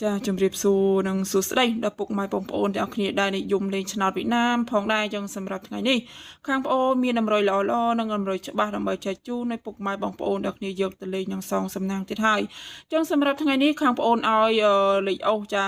ចាជំរាបសួរនិងសួស្តីដល់ពុកម៉ែបងប្អូនទាំងអស់គ្នាដែលនិយមលេងឆ្នោតវៀតណាមផងដែរចឹងសម្រាប់ថ្ងៃនេះខាងប្អូនមានតម្រុយល្អៗនិងតម្រុយច្បាស់ដើម្បីចែកជូនឲ្យពុកម៉ែបងប្អូនទាំងគ្នាយកទៅលេងនឹងសងសំណាងទៀតហើយចឹងសម្រាប់ថ្ងៃនេះខាងប្អូនឲ្យលេខអូសចា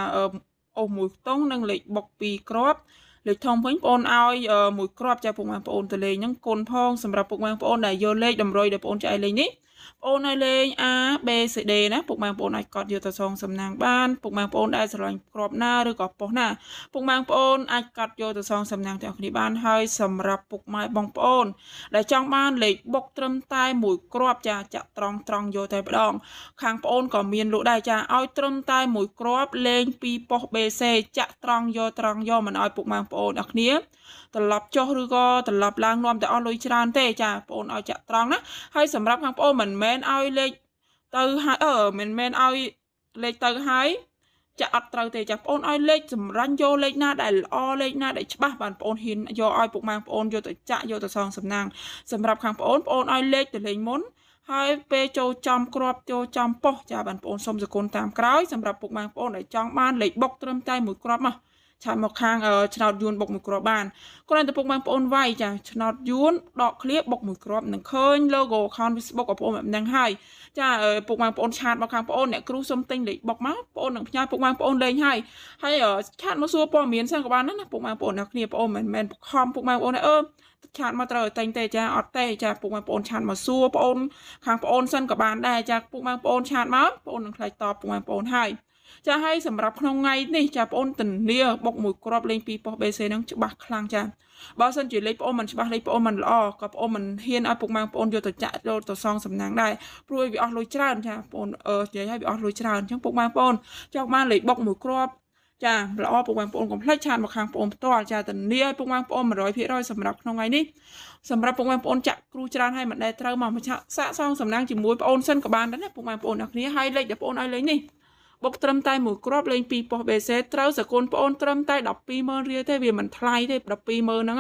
អូសមួយខ្ទង់និងលេខបុក2គ្រាប់លេខធំវិញបងប្អូនឲ្យមួយគ្រាប់ចាពុកម៉ែបងប្អូនទៅលេងហ្នឹងគុណផងសម្រាប់ពុកម៉ែបងប្អូនដែលយកលេខតម្រុយដែលបងប្អូនចែកលេងនេះបងប្អូនឲ្យលេង A B C D ណាពុកម៉ែបងប្អូនអាចកត់យកទៅសងសំណាងបានពុកម៉ែបងប្អូនដែលស្រឡាញ់គ្រាប់ណាឬក៏ប៉ុស្តិ៍ណាពុកម៉ែបងប្អូនអាចកត់យកទៅសងសំណាងទាំងអស់គ្នាបានហើយសម្រាប់ពុកម៉ែបងប្អូនដែលចង់បានលេខបុកត្រឹមតែមួយគ្រាប់ចាចាក់ត្រង់យកតែម្ដងខាងប្អូនក៏មានលក់ដែរចាឲ្យត្រឹមតែមួយគ្រាប់លេងពីប៉ុស្តិ៍ BC ចាក់ត្រង់យកមិនឲ្យពុកម៉ែបងប្អូនអ្នកគ្នាត្រឡប់ចុះឬក៏ត្រឡប់ឡើងនាំតែអស់លុយច្រើនទេចាបងប្អូនឲ្យចាក់ត្រង់ណាហើយសម្រាប់ខាងប្អូនមិនមែនឲ្យលេខទៅហើយមិនមែនឲ្យលេខទៅហើយចាក់អត់ត្រូវទេចាបងប្អូនឲ្យលេខសម្រាញ់យកលេខណាដែលល្អលេខណាដែលច្បាស់បានបងប្អូនហ៊ានយកឲ្យពុកម៉ែបងប្អូនយកទៅចាក់យកទៅសងសំណាងសម្រាប់ខាងប្អូនឲ្យលេខទៅលេងមុនហើយពេលចូលចំគ្រាប់ចូលចំប៉ុស្តិ៍ចាបងប្អូនសុំសគុណតាមក្រោយសម្រាប់ពុកម៉ែបងប្អូនដែលចង់បានលេខបុកត្រឹមតែមួយគ្រាប់មកឆាតមកខាងឆ្នោតយួនបុកមួយគ្រាប់បានគ្រាន់តែពុកម៉ែបងប្អូនវាយចាឆ្នោតយួនដកឃ្លាបុកមួយគ្រាប់នឹងឃើញ logo account Facebook របស់បងប្អូនបែបហ្នឹងហើយចាពុកម៉ែបងប្អូនឆាតមកខាងបងប្អូនអ្នកគ្រូសុំទិញលេខបុកមកបងប្អូននឹងផ្ញើពុកម៉ែបងប្អូនលេងហើយឆាតមកសួរព័ត៌មានសិនក៏បានដែរណាពុកម៉ែបងប្អូនអ្នកគ្នាបងប្អូនមិនមែនបខំពុកម៉ែបងប្អូនឆាតមកត្រូវតែងទេចាអត់ទេចាពុកម៉ែបងប្អូនឆាតមកសួរបងប្អូនខាងបងប្អូនសិនក៏បានដែរចាពុកម៉ែបងប្អូនឆាតមកបងប្អូននឹងឆ្លើយតបពុកម៉ែបងប្អូនហើយចាហើយសម្រាប់ក្នុងថ្ងៃនេះចាបងប្អូនធានាបុកមួយគ្រាប់លេងពីប៉ុស្តិ៍ BC ហ្នឹងច្បាស់ខ្លាំងចាបើសិនជាលេខបងប្អូនមិនច្បាស់លេខបងប្អូនមិនល្អក៏បងប្អូនមិនហ៊ានឲ្យពុកម៉ែបងប្អូនយកទៅចាក់យកទៅសងសំណាងដែរព្រោះវាអស់លុយច្រើនចាបងប្អូននិយាយឲ្យវាអស់លុយច្រើនអញ្ចឹងពុកម៉ែបងប្អូនចង់បានលេខបុកមួយគ្រាប់ចាល្អពុកម៉ែបងប្អូនកុំភ្លេចឆាតមកខាងបងប្អូនផ្ទាល់ចាធានាឲ្យពុកម៉ែបងប្អូន 100% សម្រាប់ក្នុងថ្ងៃនេះសម្រាប់ពុកម៉ែបងប្អូនចាក់គ្រូច្រើនឲ្យមិនដែលត្រូវមកឆាក់សាកសងសំណាងជាមួយបងប្អូនសិនក៏បានដែរណាពុកម៉ែបងប្អូនអ្នកគ្នាឲ្យលេខដែលបងប្អូនឲ្យលេខនេះបុកត្រឹមតែមួយគ្រាប់លេងពីប៉ុស្តិ៍ BC ត្រូវសគុណបងប្អូនត្រឹមតែ120,000រៀលទេវាមិនថ្លៃទេ120,000ហ្នឹង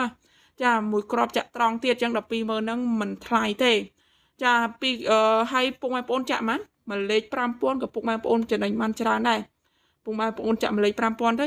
ចាមួយគ្រាប់ចាក់ត្រង់ទៀតចឹង120,000ហ្នឹងមិនថ្លៃទេចាពីឲ្យពុកម៉ែបងប្អូនចាក់មកលេខ 5,000 ក៏ពុកម៉ែបងប្អូនចំណេញបានច្រើនដែរពុកម៉ែបងប្អូនចាក់លេខ 5,000 ទៅ